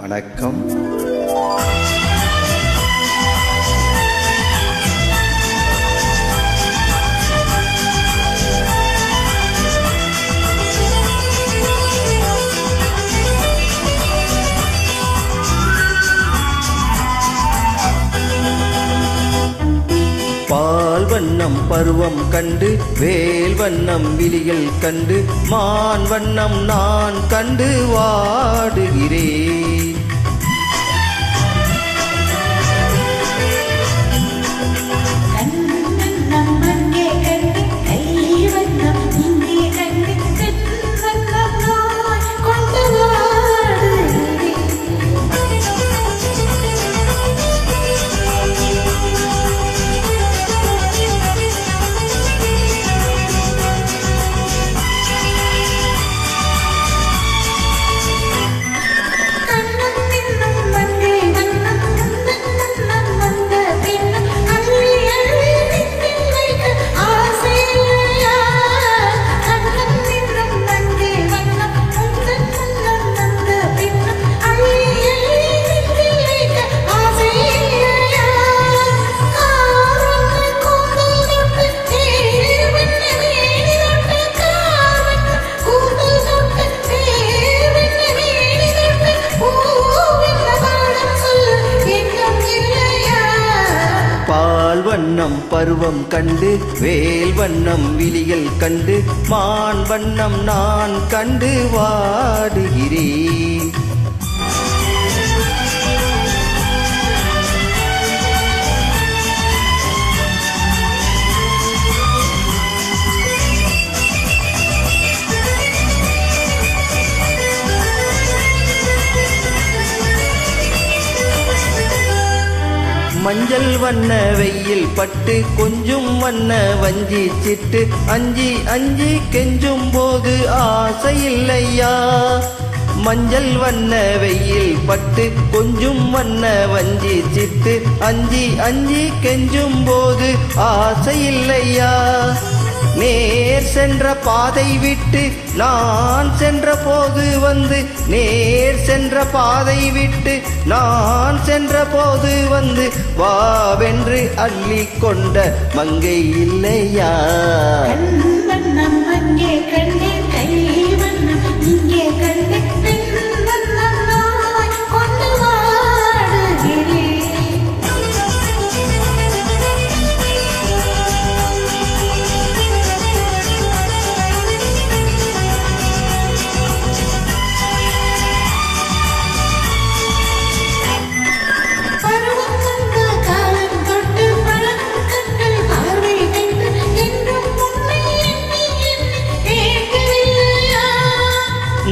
வணக்கம். பால் வண்ணம் பருவம் கண்டு வேல் வண்ணம் விழிகள் கண்டு மான் வண்ணம் நான் கண்டு வாடுகிறேன். பால் வண்ணம் பருவம் கண்டு வேல் வண்ணம் விழிகள் கண்டு மான் வண்ணம் நான் கண்டு வாடுகிறேன். மஞ்சள் வண்ண வெயில் பட்டு கொஞ்சம் வண்ண வஞ்சி சிட்டு அஞ்சி அஞ்சி கெஞ்சும் போது ஆசை இல்லையா. மஞ்சள் வண்ண வெயில் பட்டு கொஞ்சம் வண்ண வஞ்சி சிட்டு அஞ்சி அஞ்சி கெஞ்சும் போது ஆசை இல்லையா. நேர் சென்ற பாதை விட்டு நான் சென்ற போது வந்து நேர் சென்ற பாதை விட்டு நான் சென்ற போது வந்து வாவென்று அள்ளி கொண்ட மங்கை இல்லையா.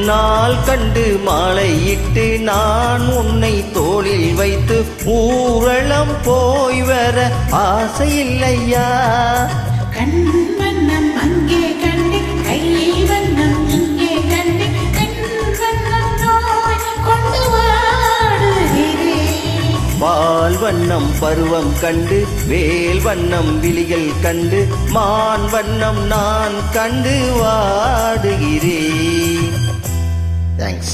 நாள் கண்டு மாலையிட்டு நான் உன்னை தோளில் வைத்து ஊரளம் போய் வர ஆசை இல்லையா. கண்வண்ணம் அங்கே கண்டு கை வண்ணம் இங்கே கண்டு கொண்டு வாடுகிறேன். பால் வண்ணம் பருவம் கண்டு வேல் வண்ணம் விழிகள் கண்டு மான் வண்ணம் நான் கண்டு வாடுகிறேன். Thanks.